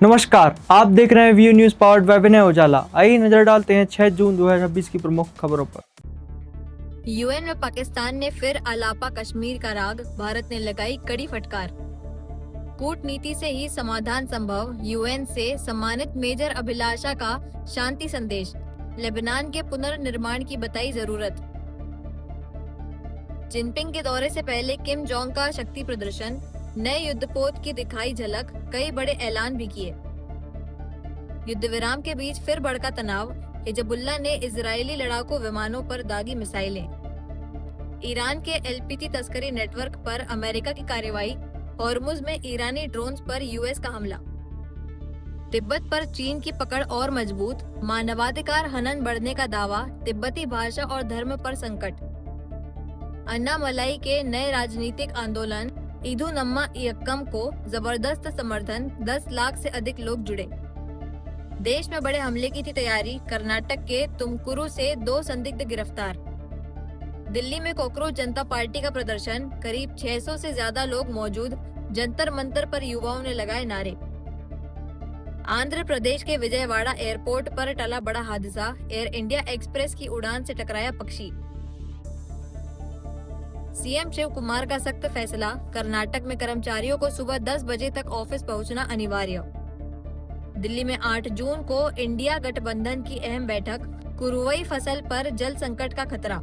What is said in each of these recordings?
नमस्कार, आप देख रहे हैं व्यू न्यूज पावर्ड बाय विनय उजाला। आइए नजर डालते हैं 6 जून 2026 की प्रमुख खबरों पर। यूएन में पाकिस्तान ने फिर आलापा कश्मीर का राग, भारत ने लगाई कड़ी फटकार। कूटनीति से ही समाधान संभव, यूएन से सम्मानित मेजर अभिलाषा का शांति संदेश। लेबनान के पुनर्निर्माण की बताई जरूरत। जिनपिंग के दौरे से पहले किम जोंग का शक्ति प्रदर्शन, नए युद्धपोत की दिखाई झलक, कई बड़े ऐलान भी किए। युद्ध विराम के बीच फिर भड़का तनाव, हिजबुल्लाह ने इजरायली लड़ाकू विमानों पर दागी मिसाइलें। ईरान के एलपीजी तस्करी नेटवर्क पर अमेरिका की कार्रवाई, हॉर्मुज में ईरानी ड्रोन्स पर यूएस का हमला। तिब्बत पर चीन की पकड़ और मजबूत, मानवाधिकार हनन बढ़ने का दावा, तिब्बती भाषा और धर्म पर संकट। अन्नामलाई के नए राजनीतिक आंदोलन ईदु नम्मा इयक्कम को जबरदस्त समर्थन, 10 लाख से अधिक लोग जुड़े। देश में बड़े हमले की थी तैयारी, कर्नाटक के तुमकुरु से 2 संदिग्ध गिरफ्तार। दिल्ली में कॉकरोच जनता पार्टी का प्रदर्शन, करीब 600 से ज्यादा लोग मौजूद, जंतर मंतर पर युवाओं ने लगाए नारे। आंध्र प्रदेश के विजयवाड़ा एयरपोर्ट पर टला बड़ा हादसा, एयर इंडिया एक्सप्रेस की उड़ान से टकराया पक्षी। सीएम शिव कुमार का सख्त फैसला, कर्नाटक में कर्मचारियों को सुबह 10 बजे तक ऑफिस पहुंचना अनिवार्य। दिल्ली में 8 जून को इंडिया गठबंधन की अहम बैठक, कुरुवई फसल पर जल संकट का खतरा।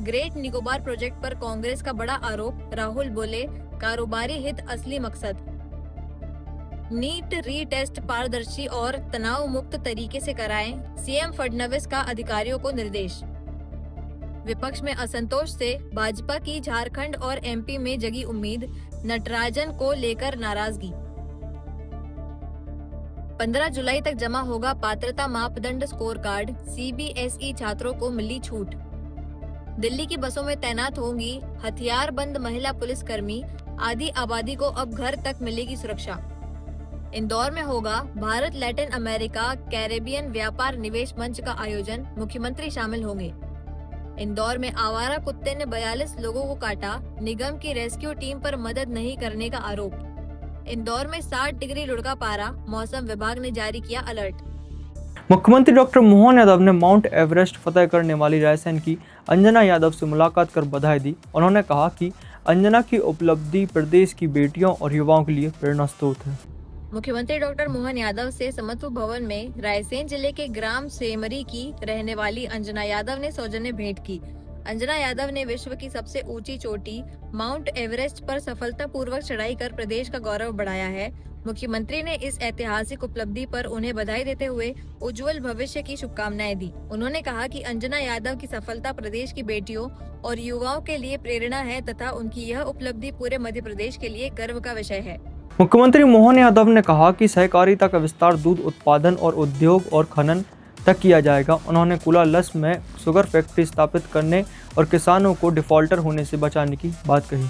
ग्रेट निकोबार प्रोजेक्ट पर कांग्रेस का बड़ा आरोप, राहुल बोले कारोबारी हित असली मकसद। नीट रीटेस्ट पारदर्शी और तनाव मुक्त तरीके से कराएं, सीएम फडणवीस का अधिकारियों को निर्देश। विपक्ष में असंतोष से भाजपा की झारखंड और एमपी में जगी उम्मीद, नटराजन को लेकर नाराजगी। 15 जुलाई तक जमा होगा पात्रता मापदंड स्कोर कार्ड, सीबीएसई छात्रों को मिली छूट। दिल्ली की बसों में तैनात होंगी हथियारबंद महिला पुलिसकर्मी, आधी आबादी को अब घर तक मिलेगी सुरक्षा। इंदौर में होगा भारत लैटिन अमेरिका कैरेबियन व्यापार निवेश मंच का आयोजन, मुख्यमंत्री शामिल होंगे। इंदौर में आवारा कुत्ते ने 42 लोगों को काटा, निगम की रेस्क्यू टीम पर मदद नहीं करने का आरोप। इंदौर में 60 डिग्री लुढ़का पारा, मौसम विभाग ने जारी किया अलर्ट। मुख्यमंत्री डॉक्टर मोहन यादव ने माउंट एवरेस्ट फतह करने वाली रायसेन की अंजना यादव से मुलाकात कर बधाई दी। उन्होंने कहा कि अंजना की उपलब्धि प्रदेश की बेटियों और युवाओं के लिए प्रेरणा स्रोत है। मुख्यमंत्री डॉक्टर मोहन यादव से समत्व भवन में रायसेन जिले के ग्राम सेमरी की रहने वाली अंजना यादव ने सौजन्य भेंट की। अंजना यादव ने विश्व की सबसे ऊंची चोटी माउंट एवरेस्ट पर सफलतापूर्वक चढ़ाई कर प्रदेश का गौरव बढ़ाया है। मुख्यमंत्री ने इस ऐतिहासिक उपलब्धि पर उन्हें बधाई देते हुए उज्जवल भविष्य की शुभकामनाएं दी। उन्होंने कहा कि अंजना यादव की सफलता प्रदेश की बेटियों और युवाओं के लिए प्रेरणा है तथा उनकी यह उपलब्धि पूरे मध्य प्रदेश के लिए गर्व का विषय है। मुख्यमंत्री मोहन यादव ने कहा कि सहकारिता का विस्तार दूध उत्पादन और उद्योग और खनन तक किया जाएगा। उन्होंने कुलालस में शुगर फैक्ट्री स्थापित करने और किसानों को डिफॉल्टर होने से बचाने की बात कही।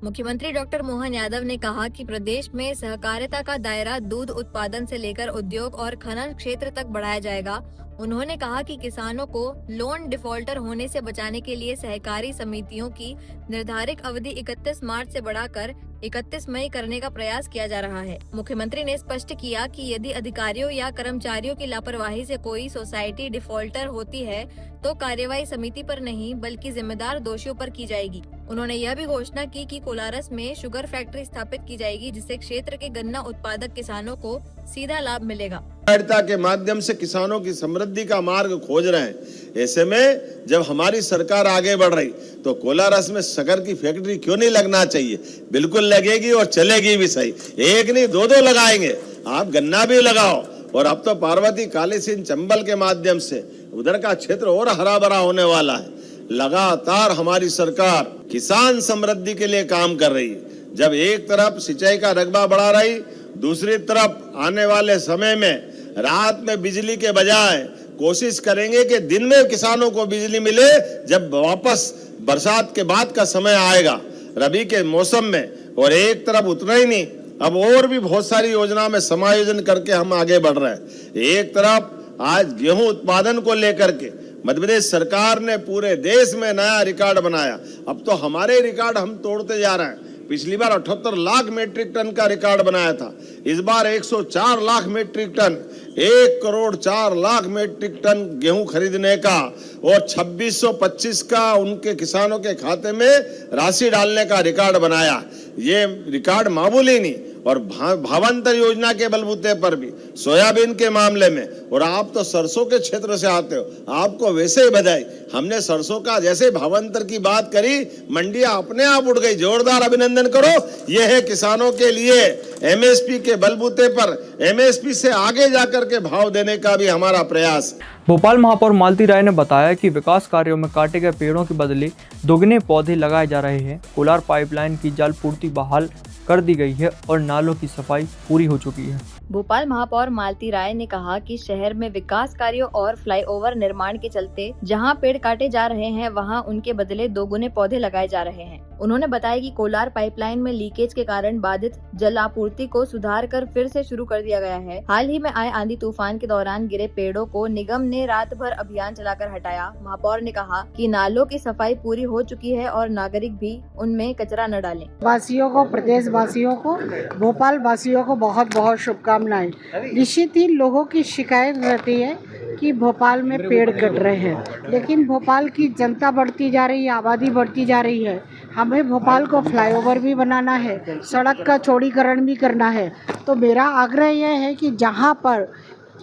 मुख्यमंत्री डॉक्टर मोहन यादव ने कहा कि प्रदेश में सहकारिता का दायरा दूध उत्पादन से लेकर उद्योग और खनन क्षेत्र तक बढ़ाया जाएगा। उन्होंने कहा कि किसानों को लोन डिफॉल्टर होने से बचाने के लिए सहकारी समितियों की निर्धारित अवधि 31 मार्च से बढ़ाकर 31 मई करने का प्रयास किया जा रहा है। मुख्यमंत्री ने स्पष्ट किया कि यदि अधिकारियों या कर्मचारियों की लापरवाही से कोई सोसाइटी डिफॉल्टर होती है तो कार्यवाही समिति पर नहीं बल्कि जिम्मेदार दोषियों पर की जाएगी। उन्होंने यह भी घोषणा की कि कोलारस में शुगर फैक्ट्री स्थापित की जाएगी जिससे क्षेत्र के गन्ना उत्पादक किसानों को सीधा लाभ मिलेगा। सहकारिता के माध्यम से किसानों की समृद्धि का मार्ग खोज रहे हैं। ऐसे में जब हमारी सरकार आगे बढ़ रही तो कोलारस में शक्कर की फैक्ट्री क्यों नहीं लगना चाहिए? बिल्कुल लगेगी और चलेगी भी सही। एक नहीं 2-2 लगाएंगे, आप गन्ना भी लगाओ। और अब तो पार्वती काली सिंह चंबल के माध्यम से उधर का क्षेत्र और हरा भरा होने वाला है। लगातार हमारी सरकार किसान समृद्धि के लिए काम कर रही है। जब एक तरफ सिंचाई का रकबा बढ़ा रही, दूसरी तरफ आने वाले समय में रात में बिजली के बजाय कोशिश करेंगे कि दिन में किसानों को बिजली मिले। जब वापस बरसात के बाद का समय आएगा रबी के मौसम में, और एक तरफ उतना ही नहीं, अब और भी बहुत सारी योजना में समायोजन करके हम आगे बढ़ रहे हैं। एक तरफ आज गेहूं उत्पादन को लेकर के मध्य प्रदेश सरकार ने पूरे देश में नया रिकॉर्ड बनाया। अब तो हमारे रिकॉर्ड हम तोड़ते जा रहे हैं। पिछली बार 78 लाख मीट्रिक टन का रिकॉर्ड बनाया था, इस बार 104 lakh metric ton 1,04,00,000 metric ton गेहूं खरीदने का और 2625 का उनके किसानों के खाते में राशि डालने का रिकॉर्ड बनाया। ये रिकॉर्ड मामूली नहीं, और भावांतर योजना के बलबूते पर भी सोयाबीन के मामले में, और आप तो सरसों के क्षेत्र से आते हो, आपको वैसे ही बधाई। हमने सरसों का जैसे भावांतर की बात करी, मंडियां अपने आप उठ गई। जोरदार अभिनंदन करो। यह है किसानों के लिए एमएसपी के बलबूते पर एमएसपी से आगे जाकर के भाव देने का भी हमारा प्रयास। भोपाल महापौर मालती राय ने बताया कि विकास कार्यों में काटे गए पेड़ों के बदले दोगुने पौधे लगाए जा रहे हैं। कोलार पाइपलाइन की जल पूर्ति बहाल कर दी गई है और नालों की सफाई पूरी हो चुकी है। भोपाल महापौर मालती राय ने कहा कि शहर में विकास कार्यों और फ्लाईओवर निर्माण के चलते जहां पेड़ काटे जा रहे हैं, वहां उनके बदले दोगुने पौधे लगाए जा रहे हैं। उन्होंने बताया कि कोलार पाइपलाइन में लीकेज के कारण बाधित जल आपूर्ति को सुधार कर फिर से शुरू कर दिया गया है। हाल ही में आए आंधी तूफान के दौरान गिरे पेड़ों को निगम ने रात भर अभियान चलाकर हटाया। महापौर ने कहा कि नालों की सफाई पूरी हो चुकी है और नागरिक भी उनमें कचरा न डालें। वासियों को, प्रदेश वासियों को, भोपाल वासियों को बहुत बहुत शुभकामनाएं। निश्चित ही लोगों की शिकायत रहती है कि भोपाल में पेड़ कट रहे हैं, लेकिन भोपाल की जनता बढ़ती जा रही है, आबादी बढ़ती जा रही है। हमें भोपाल को फ्लाईओवर भी बनाना है, सड़क का चौड़ीकरण भी करना है। तो मेरा आग्रह यह है कि जहां पर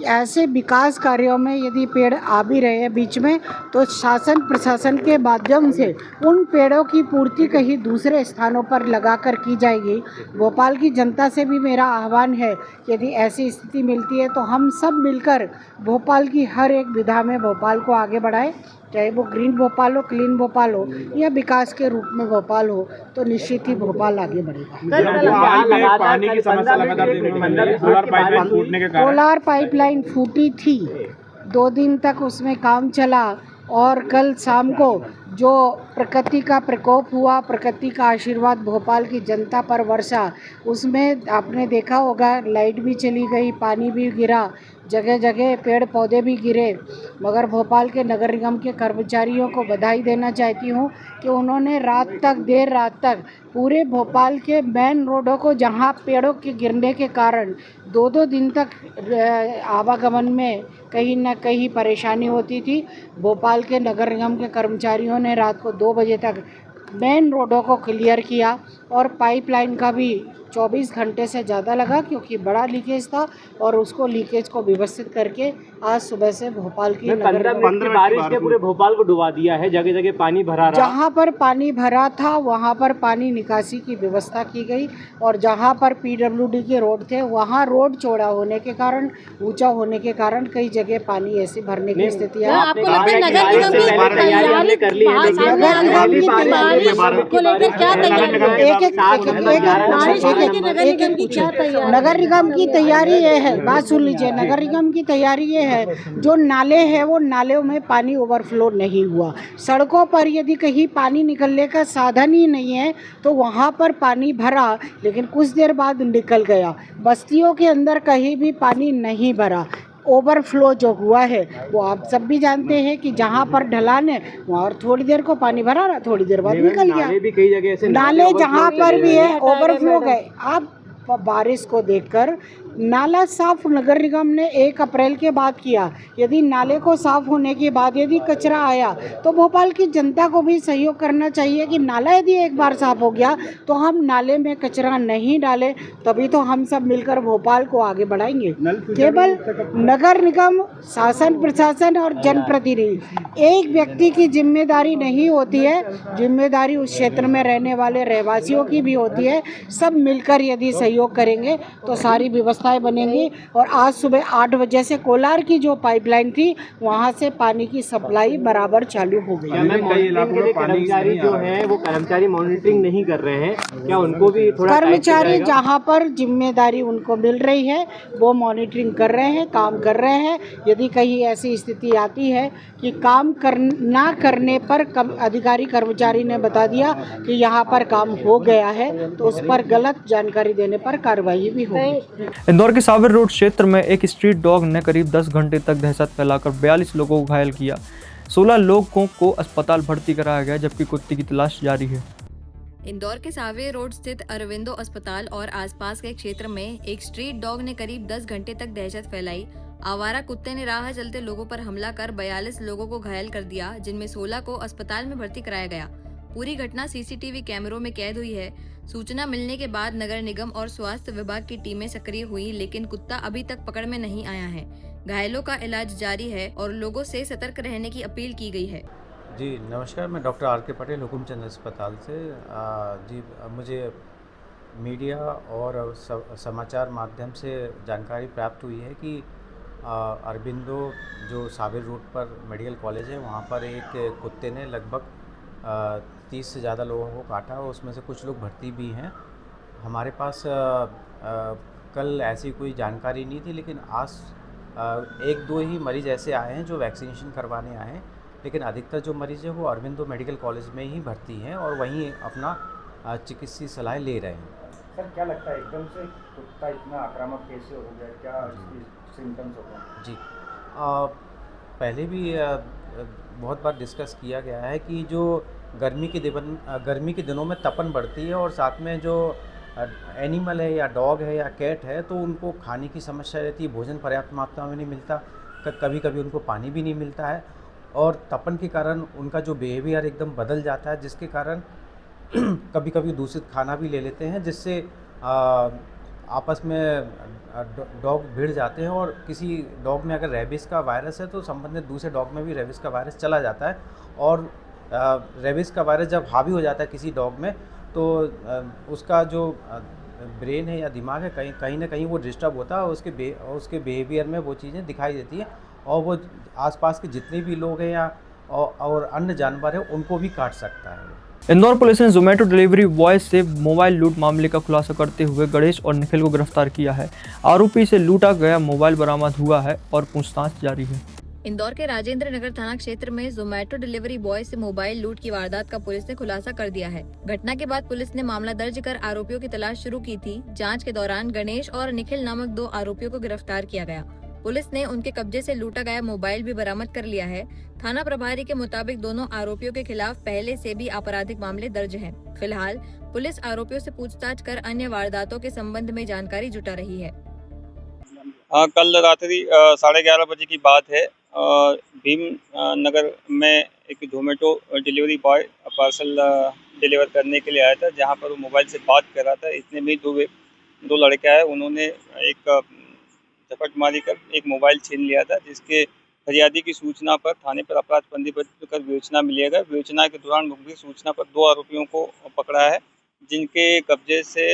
ऐसे विकास कार्यों में यदि पेड़ आ भी रहे हैं बीच में, तो शासन प्रशासन के माध्यम से उन पेड़ों की पूर्ति कहीं दूसरे स्थानों पर लगाकर की जाएगी। भोपाल की जनता से भी मेरा आह्वान है, यदि ऐसी स्थिति मिलती है तो हम सब मिलकर भोपाल की हर एक विधा में भोपाल को आगे बढ़ाएं, चाहे वो ग्रीन भोपाल हो, क्लीन भोपाल हो या विकास के रूप में भोपाल हो, तो निश्चित ही भोपाल आगे बढ़ेगा। पानी की समस्या लगातार देखने को मिल रही है। सोलर पाइपलाइन फूटने के कारण सोलर पाइपलाइन फूटी थी, 2 दिन तक उसमें काम चला, और कल शाम को जो प्रकृति का प्रकोप हुआ, प्रकृति का आशीर्वाद भोपाल की जनता पर वर्षा, उसमें आपने देखा होगा लाइट भी चली गई, पानी भी गिरा, जगह जगह पेड़ पौधे भी गिरे। मगर भोपाल के नगर निगम के कर्मचारियों को बधाई देना चाहती हूँ कि उन्होंने रात तक, देर रात तक पूरे भोपाल के मेन रोडों को, जहाँ पेड़ों के गिरने के कारण 2-2 दिन तक आवागमन में कहीं ना कहीं परेशानी होती थी, भोपाल के नगर निगम के कर्मचारियों ने रात को 2 बजे तक मेन रोडों को क्लियर किया। और पाइपलाइन का भी 24 घंटे से ज़्यादा लगा, क्योंकि बड़ा लीकेज था, और उसको लीकेज को व्यवस्थित करके आज सुबह से भोपाल की नगर 15 बारिश ने पूरे भोपाल को डुबा दिया है। जगह जगह पानी भरा रहा। जहाँ पर पानी भरा था वहाँ पर पानी निकासी की व्यवस्था की गई, और जहाँ पर पीडब्ल्यूडी के रोड थे वहाँ रोड चौड़ा होने के कारण, ऊंचा होने के कारण कई जगह पानी ऐसे भरने की स्थिति है। आपको लगता है नगर निगम की तैयारी कर ली है? नगर निगम की तैयारी ये है, बात सुन लीजिए, नगर निगम की तैयारी ये है, जो नाले हैं वो नालों में पानी ओवरफ्लो नहीं हुआ। सड़कों पर यदि कहीं पानी निकलने का साधन ही नहीं है तो वहाँ पर पानी भरा, लेकिन कुछ देर बाद निकल गया। बस्तियों के अंदर कहीं भी पानी नहीं भरा। ओवरफ्लो जो हुआ है वो आप सब भी जानते हैं कि जहाँ पर ढलान है वहाँ और थोड़ी देर को पानी भरा रहा, थोड़ी देर बाद निकल गया। नाले भी कई जगह ऐसे नाले जहाँ पर भी है ओवरफ्लो गए। आप बारिश को देखकर नाला साफ नगर निगम ने 1 अप्रैल के बाद किया। यदि नाले को साफ होने के बाद यदि कचरा आया तो भोपाल की जनता को भी सहयोग करना चाहिए कि नाला यदि एक बार साफ हो गया तो हम नाले में कचरा नहीं डालें, तभी तो हम सब मिलकर भोपाल को आगे बढ़ाएंगे। केवल नगर निगम, शासन प्रशासन और जनप्रतिनिधि एक व्यक्ति की जिम्मेदारी नहीं होती है, जिम्मेदारी उस क्षेत्र में रहने वाले रहवासियों की भी होती है। सब मिलकर यदि सहयोग करेंगे तो सारी व्यवस्था बनेंगी। और आज सुबह 8 बजे से कोलार की जो पाइपलाइन थी वहां से पानी की सप्लाई बराबर चालू हो गई। कर्मचारी जो है वो कर्मचारी मॉनिटरिंग नहीं कर रहे हैं, क्या उनको भी थोड़ा? कर्मचारी जहां पर जिम्मेदारी उनको मिल रही है वो मॉनिटरिंग कर रहे हैं, काम कर रहे हैं। यदि कहीं ऐसी स्थिति आती है कि काम ना करने पर अधिकारी कर्मचारी ने बता दिया कि यहाँ पर काम हो गया है तो उस पर गलत जानकारी देने पर कार्रवाई भी होगी। इंदौर के साबिर रोड क्षेत्र में एक स्ट्रीट डॉग ने करीब 10 घंटे तक दहशत फैलाकर 42 लोगों को घायल किया। 16 लोगों को अस्पताल भर्ती कराया गया, जबकि कुत्ते की तलाश जारी है। इंदौर के सावे रोड स्थित अरविंदो अस्पताल और आसपास के क्षेत्र में एक स्ट्रीट डॉग ने करीब 10 घंटे तक दहशत फैलाई। आवारा कुत्ते ने राह चलते लोगों पर हमला कर 42 लोगों को घायल कर दिया, जिनमें 16 को अस्पताल में भर्ती कराया गया। पूरी घटना सीसीटीवी कैमरों में कैद हुई है। सूचना मिलने के बाद नगर निगम और स्वास्थ्य विभाग की टीमें सक्रिय हुई, लेकिन कुत्ता अभी तक पकड़ में नहीं आया है। घायलों का इलाज जारी है और लोगों से सतर्क रहने की अपील की गई है। जी नमस्कार, मैं डॉक्टर आर के पटेल हुकुमचंद अस्पताल से। जी मुझे मीडिया और समाचार माध्यम से जानकारी प्राप्त हुई है कि अरबिंदो जो साबिर रोड पर मेडिकल कॉलेज है, वहाँ पर एक कुत्ते ने लगभग 30 से ज़्यादा लोगों को काटा और उसमें से कुछ लोग भर्ती भी हैं। हमारे पास कल ऐसी कोई जानकारी नहीं थी, लेकिन आज 1-2 ही मरीज़ ऐसे आए हैं जो वैक्सीनेशन करवाने आए हैं, लेकिन अधिकतर जो मरीज़ हैं वो अरबिंदो मेडिकल कॉलेज में ही भर्ती हैं और वहीं अपना चिकित्सीय सलाह ले रहे हैं। सर क्या लगता है एकदम से कुत्ता इतना आक्रामक कैसे हो गया, क्या इसकी सिम्टम्स हो गए? जी पहले भी बहुत बार डिस्कस किया गया है कि जो गर्मी के दिनों में तपन बढ़ती है और साथ में जो एनिमल है या डॉग है या कैट है तो उनको खाने की समस्या रहती है, भोजन पर्याप्त मात्रा में नहीं मिलता, कभी कभी उनको पानी भी नहीं मिलता है और तपन के कारण उनका जो बिहेवियर एकदम बदल जाता है, जिसके कारण कभी कभी दूषित खाना भी ले लेते हैं, जिससे आपस में डॉग भिड़ जाते हैं और किसी डॉग में अगर रेबिस का वायरस है तो संबंधित दूसरे डॉग में भी रेबिस का वायरस चला जाता है और रेबिस का वायरस जब हावी हो जाता है किसी डॉग में तो उसका जो ब्रेन है या दिमाग है कहीं ना कहीं वो डिस्टर्ब होता है और उसके बिहेवियर में वो चीज़ें दिखाई देती हैं और वो आसपास के जितने भी लोग हैं या और अन्य जानवर हैं उनको भी काट सकता है। इंदौर पुलिस ने जोमेटो डिलीवरी बॉय से मोबाइल लूट मामले का खुलासा करते हुए गणेश और निखिल को गिरफ्तार किया है। आरोपी से लूटा गया मोबाइल बरामद हुआ है और पूछताछ जारी है। इंदौर के राजेंद्र नगर थाना क्षेत्र में जोमेटो डिलीवरी बॉय से मोबाइल लूट की वारदात का पुलिस ने खुलासा कर दिया है। घटना के बाद पुलिस ने मामला दर्ज कर आरोपियों की तलाश शुरू की थी। जांच के दौरान गणेश और निखिल नामक 2 आरोपियों को गिरफ्तार किया गया। पुलिस ने उनके कब्जे से लूटा गया मोबाइल भी बरामद कर लिया है। थाना प्रभारी के मुताबिक दोनों आरोपियों के खिलाफ पहले से भी आपराधिक मामले दर्ज हैं। फिलहाल पुलिस आरोपियों से पूछताछ कर अन्य वारदातों के संबंध में जानकारी जुटा रही है। कल रात्रि 11:30 बजे की बात है। भीम नगर में एक Zomato delivery boy parcel deliver करने के लिए आया था, जहां पर वो मोबाइल से बात कर रहा था। इतने में 2 लड़के आए, उन्होंने एक झपट मारी कर एक मोबाइल छीन लिया था, जिसके फरियादी की सूचना पर थाने पर अपराध पंजीबद्ध कर विवेचना मिली है। विवेचना के दौरान मुखबिर सूचना पर 2 आरोपियों को पकड़ा है, जिनके कब्जे से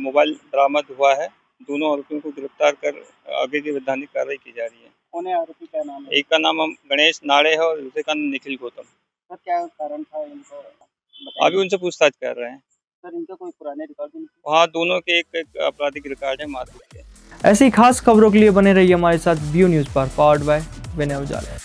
मोबाइल बरामद हुआ है। दोनों आरोपियों को गिरफ्तार कर आगे की वैधानिक कार्रवाई की जा रही है। कौन है आरोपी, क्या नाम है? एक का नाम गणेश नाड़े है और दूसरे का नाम निखिल गौतम। सर क्या कारण था इनको? अभी उनसे पूछताछ कर रहे हैं। सर इनका कोई पुराने रिकॉर्ड नहीं? हाँ, दोनों के एक आपराधिक रिकॉर्ड है मारपीट के। ऐसी खास खबरों के लिए बने रहिए हमारे साथ व्यू न्यूज़ पर, पावर्ड बाय विनय उजाला।